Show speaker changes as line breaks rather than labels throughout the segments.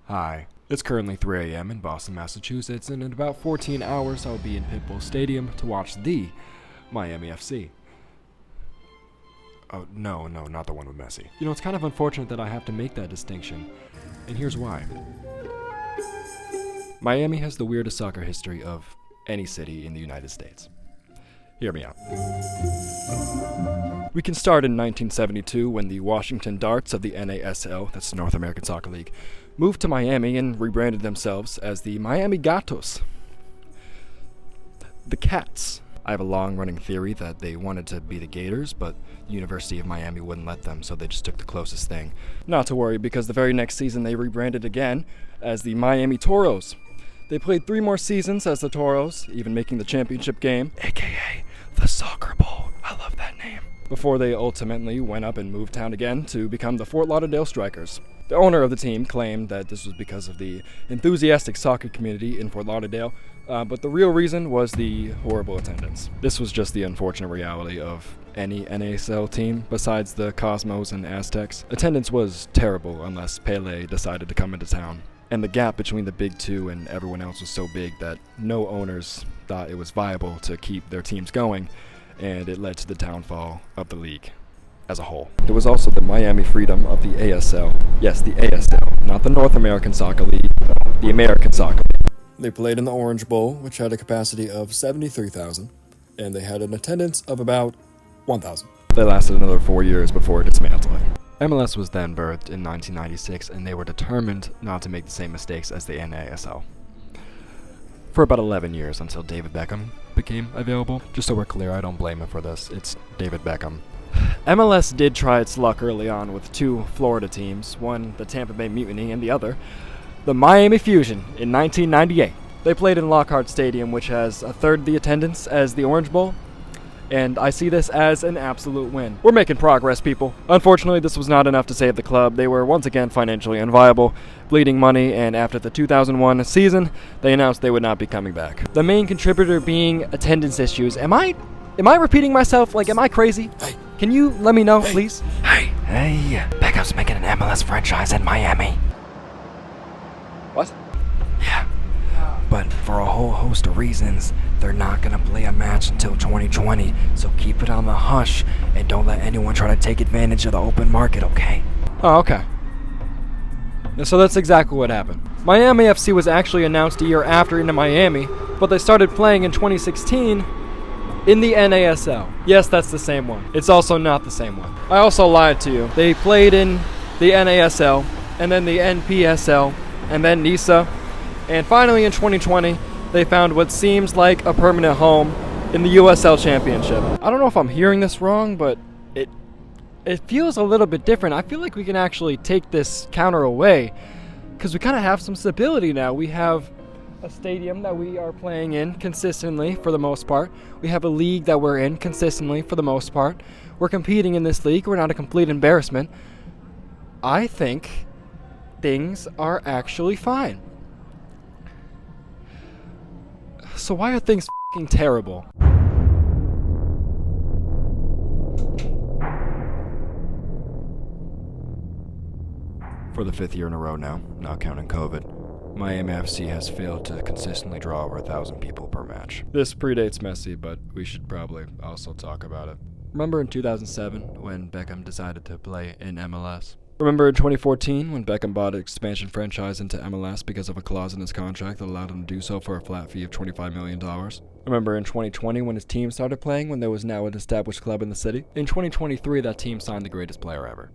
Hi. It's currently 3 a.m. in Boston, Massachusetts, and in about 14 hours I'll be in Pitbull Stadium to watch the Miami FC. Oh, no, not the one with Messi. You know, it's kind of unfortunate that I have to make that distinction, and here's why. Miami has the weirdest soccer history of any city in the United States. Hear me out. We can start in 1972 when the Washington Darts of the NASL, that's the North American Soccer League, moved to Miami and rebranded themselves as the Miami Gatos. The Cats. I have a long-running theory that they wanted to be the Gators, but the University of Miami wouldn't let them, so they just took the closest thing. Not to worry, because the very next season they rebranded again as the Miami Toros. They played 3 more seasons as the Toros, even making the championship game, aka the Soccer Bowl. I love that name. Before they ultimately went up and moved town again to become the Fort Lauderdale Strikers. The owner of the team claimed that this was because of the enthusiastic soccer community in Fort Lauderdale, but the real reason was the horrible attendance. This was just the unfortunate reality of any NASL team besides the Cosmos and Aztecs. Attendance was terrible unless Pele decided to come into town. And the gap between the big two and everyone else was so big that no owners thought it was viable to keep their teams going, and it led to the downfall of the league as a whole. There was also the Miami freedom of the ASL. Yes, the ASL, not the North American Soccer League, the American Soccer League. They played in the Orange Bowl, which had a capacity of 73,000, and they had an attendance of about 1,000. They lasted another 4 years before dismantling. MLS was then birthed in 1996, and they were determined not to make the same mistakes as the NASL. For about 11 years, until David Beckham became available. Just so we're clear, I don't blame him for this. It's David Beckham. MLS did try its luck early on with 2 Florida teams, one the Tampa Bay Mutiny and the other the Miami Fusion in 1998. They played in Lockhart Stadium, which has a third the attendance as the Orange Bowl, and I see this as an absolute win. We're making progress, people. Unfortunately, this was not enough to save the club. They were once again financially unviable, bleeding money, and after the 2001 season, they announced they would not be coming back. The main contributor being attendance issues. Am I repeating myself? Like, am I crazy? Hey. Can you let me know, please?
Hey, Beckham's making an MLS franchise in Miami.
What?
Yeah. But for a whole host of reasons, they're not gonna play a match until 2020, so keep it on the hush and don't let anyone try to take advantage of the open market, okay?
Oh, okay. So that's exactly what happened. Miami FC was actually announced a year after into Miami, but they started playing in 2016 in the NASL. Yes, that's the same one. It's also not the same one. I also lied to you. They played in the NASL, and then the NPSL, and then NISA, and finally in 2020, they found what seems like a permanent home in the USL Championship. I don't know if I'm hearing this wrong, but it feels a little bit different. I feel like we can actually take this counter away, because we kind of have some stability now. We have a stadium that we are playing in consistently for the most part. We have a league that we're in consistently for the most part. We're competing in this league. We're not a complete embarrassment. I think things are actually fine. So why are things f***ing terrible? For the 5th year in a row now, not counting COVID, Miami FC has failed to consistently draw over 1,000 people per match. This predates Messi, but we should probably also talk about it. Remember in 2007 when Beckham decided to play in MLS? Remember in 2014 when Beckham bought an expansion franchise into MLS because of a clause in his contract that allowed him to do so for a flat fee of $25 million? Remember in 2020 when his team started playing when there was now an established club in the city? In 2023, that team signed the greatest player ever.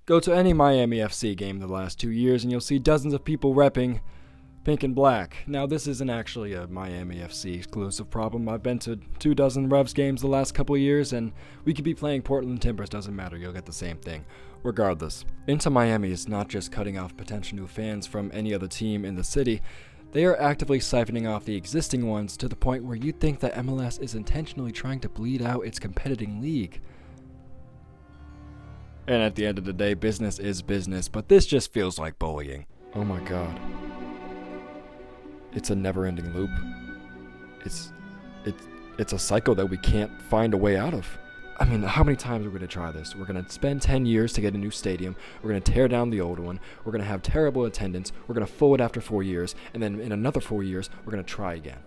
Go to any Miami FC game the last 2 years and you'll see dozens of people repping pink and black. Now, this isn't actually a Miami FC exclusive problem. I've been to 24 Revs games the last couple of years, and we could be playing Portland Timbers, doesn't matter, you'll get the same thing. Regardless, Inter Miami is not just cutting off potential new fans from any other team in the city, they are actively siphoning off the existing ones to the point where you'd think that MLS is intentionally trying to bleed out its competing league. And at the end of the day, business is business, but this just feels like bullying. Oh my god. It's a never-ending loop. It's a cycle that we can't find a way out of. I mean, how many times are we going to try this? We're going to spend 10 years to get a new stadium. We're going to tear down the old one. We're going to have terrible attendance. We're going to fold it after 4 years. And then in another 4 years, we're going to try again.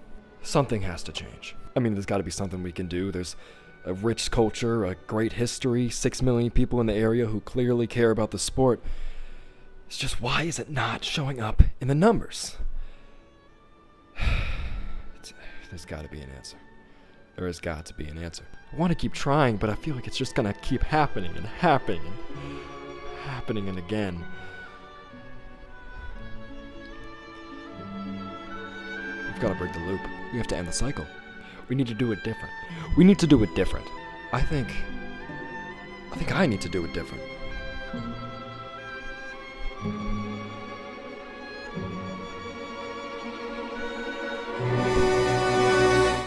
Something has to change. I mean, there's got to be something we can do. There's a rich culture, a great history, 6 million people in the area who clearly care about the sport. It's just, why is it not showing up in the numbers? There's got to be an answer. There has got to be an answer. I want to keep trying, but I feel like it's just going to keep happening and happening and happening and again. We've got to break the loop. We have to end the cycle. We need to do it different. We need to do it different. I think I need to do it different.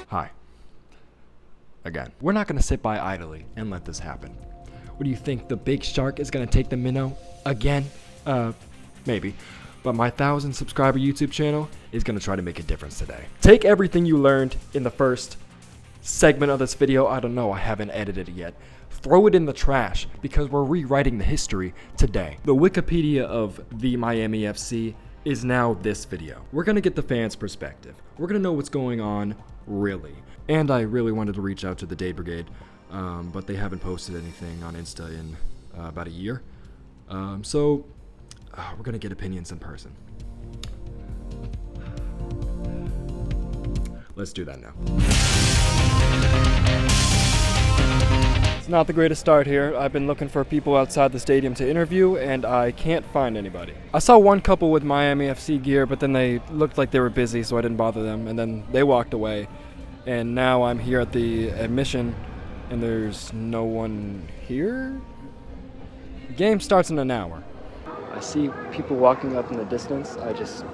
Hi. Again. We're not going to sit by idly and let this happen. What do you think? The big shark is going to take the minnow again? Maybe. But my 1,000 subscriber YouTube channel is going to try to make a difference today. Take everything you learned in the first segment of this video. I don't know. I haven't edited it yet. Throw it in the trash because we're rewriting the history today. The Wikipedia of the Miami FC is now this video. We're going to get the fans' perspective. We're going to know what's going on really. And I really wanted to reach out to the Dade Brigade, but they haven't posted anything on Insta in about a year. So we're going to get opinions in person. Let's do that now. It's not the greatest start here. I've been looking for people outside the stadium to interview, and I can't find anybody. I saw one couple with Miami FC gear, but then they looked like they were busy, so I didn't bother them, and then they walked away. And now I'm here at the admission, and there's no one here? The game starts in an hour. I see people walking up in the distance. I just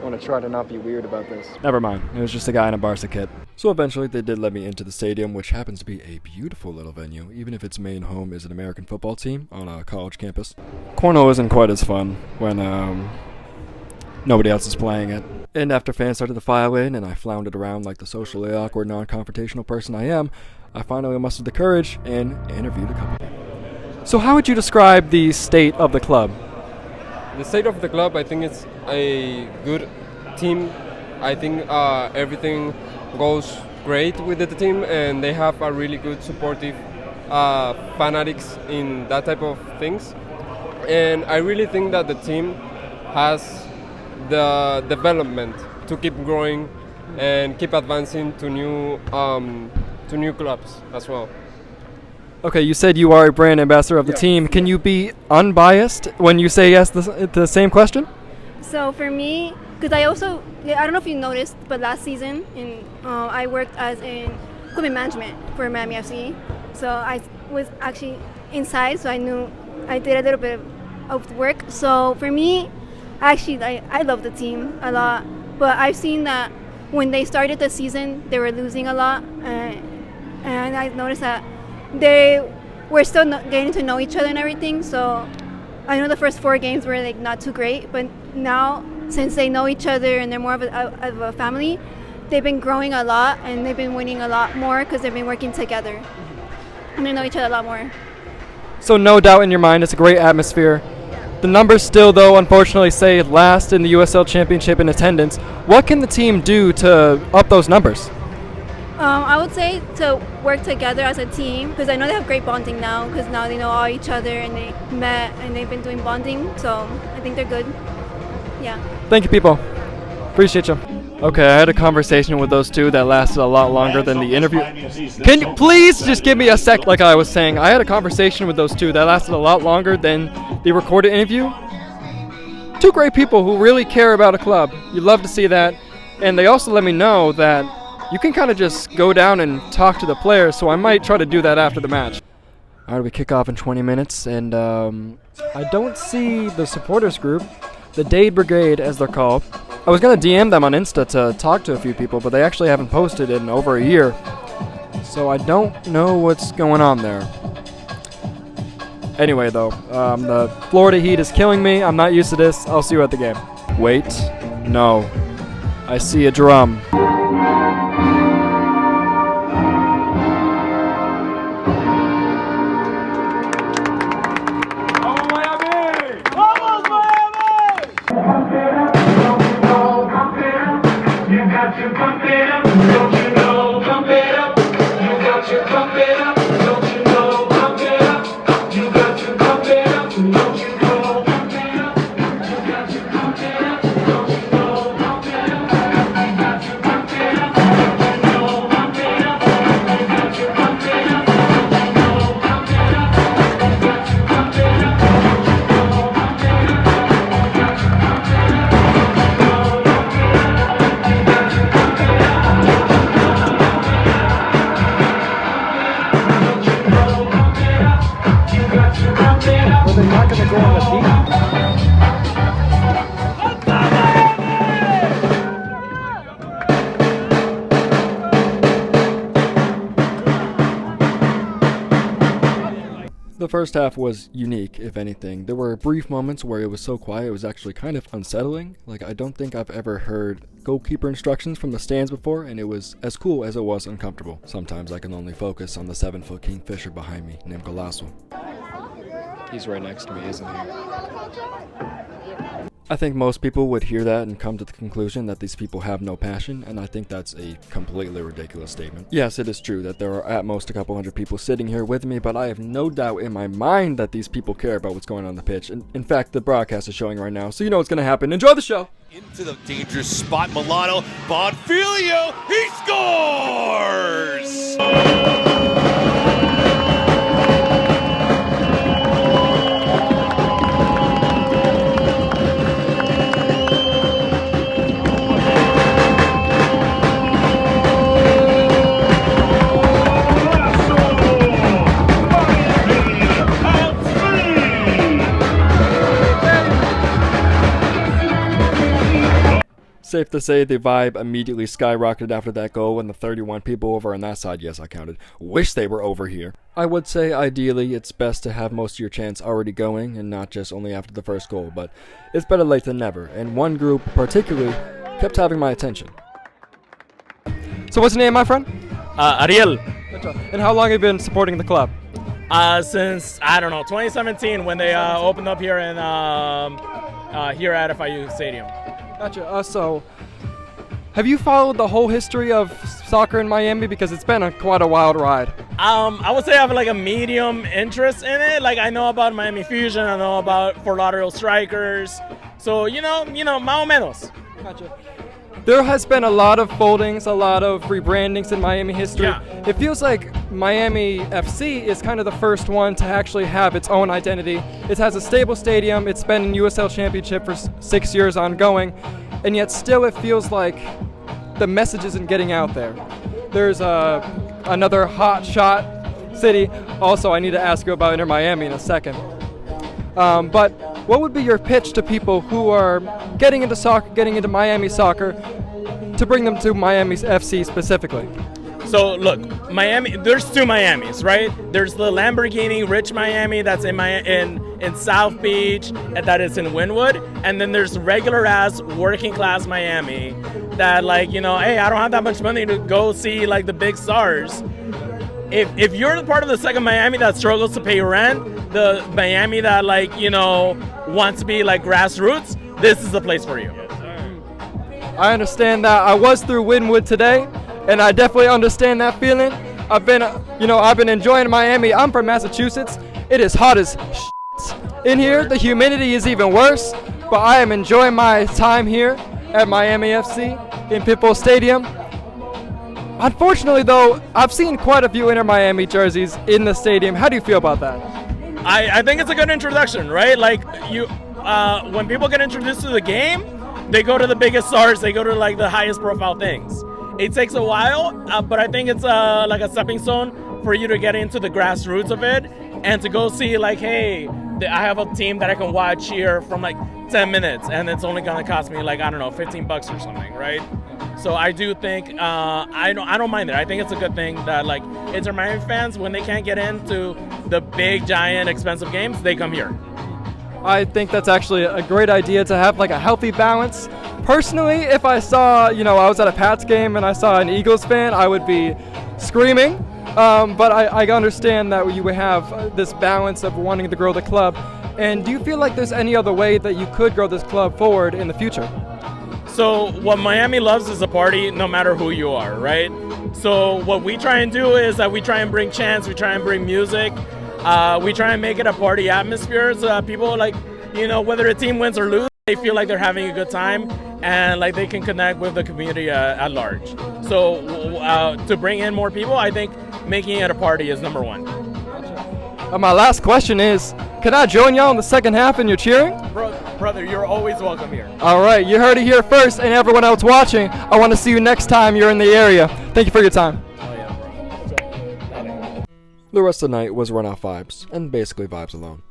want to try to not be weird about this. Never mind. It was just a guy in a Barca kit. So eventually they did let me into the stadium, which happens to be a beautiful little venue, even if its main home is an American football team on a college campus. Cornhole isn't quite as fun when nobody else is playing it. And after fans started to file in and I floundered around like the socially awkward, non-confrontational person I am, I finally mustered the courage and interviewed a couple. So how would you describe the state of the club?
The state of the club, I think it's a good team. I think everything goes great with the team, and they have a really good supportive fanatics in that type of things. And I really think that the team has the development to keep growing and keep advancing to new clubs as well.
Okay, you said you are a brand ambassador of the team. Can you be unbiased when you say yes to the same question?
So for me, because I don't know if you noticed, but last season I worked as in equipment management for Miami FC. So I was actually inside, so I did a little bit of work. So for me, actually, I love the team a lot. But I've seen that when they started the season, they were losing a lot. And I noticed that they were still getting to know each other and everything. So I know the first 4 games were like not too great, but now since they know each other and they're more of a family, they've been growing a lot and they've been winning a lot more because they've been working together and they know each other a lot more.
So no doubt in your mind, it's a great atmosphere. The numbers still, though, unfortunately say last in the USL Championship in attendance. What can the team do to up those numbers?
I would say to work together as a team, because I know they have great bonding now, because now they know all each other and they met and they've been doing bonding, so I think they're good. Yeah.
Thank you, people. Appreciate you. Okay, I had a conversation with those two that lasted a lot longer than the interview. Can you please just give me a sec? Like I was saying, I had a conversation with those two that lasted a lot longer than the recorded interview. 2 great people who really care about a club. You love to see that. And they also let me know that you can kind of just go down and talk to the players, so I might try to do that after the match. All right, we kick off in 20 minutes, and I don't see the supporters group, the Dade Brigade as they're called. I was going to DM them on Insta to talk to a few people, but they actually haven't posted in over a year, so I don't know what's going on there. Anyway, though, the Florida heat is killing me. I'm not used to this. I'll see you at the game. Wait, no. I see a drum. The first half was unique, if anything. There were brief moments where it was so quiet it was actually kind of unsettling. Like, I don't think I've ever heard goalkeeper instructions from the stands before, and it was as cool as it was uncomfortable. Sometimes I can only focus on the 7-foot kingfisher behind me, named Golasso.
He's right next to me, isn't he?
I think most people would hear that and come to the conclusion that these people have no passion, and I think that's a completely ridiculous statement. Yes, it is true that there are at most a couple hundred people sitting here with me, but I have no doubt in my mind that these people care about what's going on the pitch. And in fact, the broadcast is showing right now, so you know what's going to happen. Enjoy the show!
Into the dangerous spot, Milano, Bonfiglio, he scores!
Safe to say the vibe immediately skyrocketed after that goal, and the 31 people over on that side, yes I counted, wish they were over here. I would say ideally it's best to have most of your chants already going and not just only after the first goal, but it's better late than never, and one group particularly kept having my attention. So what's your name, my friend?
Ariel.
And how long have you been supporting the club?
Since, I don't know, 2017 when they opened up here in here at FIU Stadium.
Gotcha. So, have you followed the whole history of soccer in Miami? Because it's been quite a wild ride.
I would say I have like a medium interest in it. Like I know about Miami Fusion, I know about Fort Lauderdale Strikers. So you know, más o menos.
Gotcha. There has been a lot of foldings, a lot of rebrandings in Miami history.
Yeah.
It feels like Miami FC is kind of the first one to actually have its own identity. It has a stable stadium, it's been in USL Championship for 6 years ongoing, and yet still it feels like the message isn't getting out there. There's another hot shot city. Also, I need to ask you about Inter Miami in a second. But what would be your pitch to people who are getting into soccer, getting into Miami soccer, to bring them to Miami FC specifically?
So look, Miami. There's two Miamis, right? There's the Lamborghini rich Miami that's in South Beach, and that is in Wynwood, and then there's regular ass working class Miami that like hey, I don't have that much money to go see like the big stars. If you're the part of the second Miami that struggles to pay rent, the Miami that wants to be like grassroots, this is the place for you.
I understand that. I was through Wynwood today, and I definitely understand that feeling. I've been enjoying Miami. I'm from Massachusetts. It is hot as shit in here. The humidity is even worse, but I am enjoying my time here at Miami FC in Pitbull Stadium. Unfortunately, though, I've seen quite a few Inter Miami jerseys in the stadium. How do you feel about that?
I think it's a good introduction, right? Like when people get introduced to the game, they go to the biggest stars, they go to like the highest profile things. It takes a while, but I think it's like a stepping stone for you to get into the grassroots of it and to go see like, hey, I have a team that I can watch here from like 10 minutes and it's only gonna cost me like, I don't know, $15 or something, right? So I do think I don't mind it. I think it's a good thing that like Inter Miami fans, when they can't get into the big, giant, expensive games, they come here.
I think that's actually a great idea to have like a healthy balance. Personally, if I saw, I was at a Pats game and I saw an Eagles fan, I would be screaming. But I understand that you would have this balance of wanting to grow the club. And do you feel like there's any other way that you could grow this club forward in the future?
So what Miami loves is a party no matter who you are, right? So what we try and do is that we try and bring chants, we try and bring music, we try and make it a party atmosphere so that people like, whether a team wins or loses, they feel like they're having a good time and like they can connect with the community at large. So to bring in more people, I think making it a party is number one.
My last question is, can I join y'all in the second half in your cheering?
Brother, you're always welcome here.
All right, you heard it here first, and everyone else watching, I want to see you next time you're in the area. Thank you for your time.
Oh yeah, bro.
The rest of the night was run-off vibes, and basically vibes alone.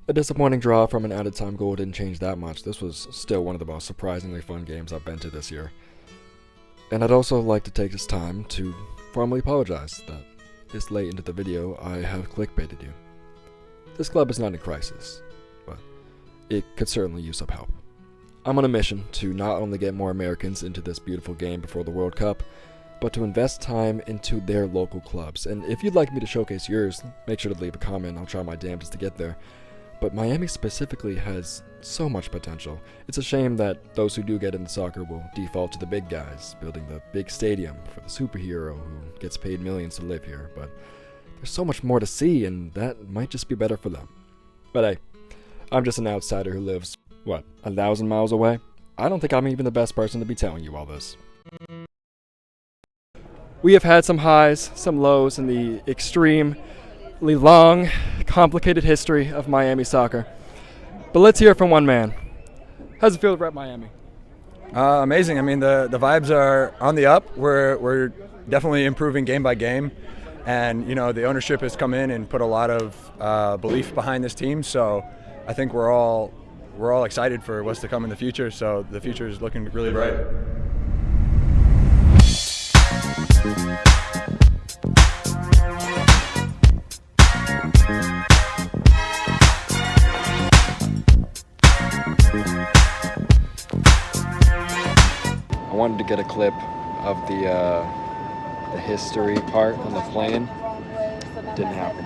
A disappointing draw from an added time goal didn't change that much. This was still one of the most surprisingly fun games I've been to this year. And I'd also like to take this time to formally apologize that this late into the video I have clickbaited you. This club is not in crisis, but it could certainly use some help. I'm on a mission to not only get more Americans into this beautiful game before the World Cup, but to invest time into their local clubs. And if you'd like me to showcase yours, make sure to leave a comment. I'll try my damnedest to get there. But Miami specifically has so much potential. It's a shame that those who do get into soccer will default to the big guys, building the big stadium for the superhero who gets paid millions to live here. But there's so much more to see, and that might just be better for them. But hey, I'm just an outsider who lives, 1,000 miles away? I don't think I'm even the best person to be telling you all this. We have had some highs, some lows in the extremely long, complicated history of Miami soccer. But let's hear from one man. How's it feel to rep Miami?
Amazing. I mean, the vibes are on the up. We're definitely improving game by game. And, you know, the ownership has come in and put a lot of belief behind this team. So I think we're all excited for what's to come in the future. So the future is looking really bright.
I wanted to get a clip of the history part on the plane. Didn't happen.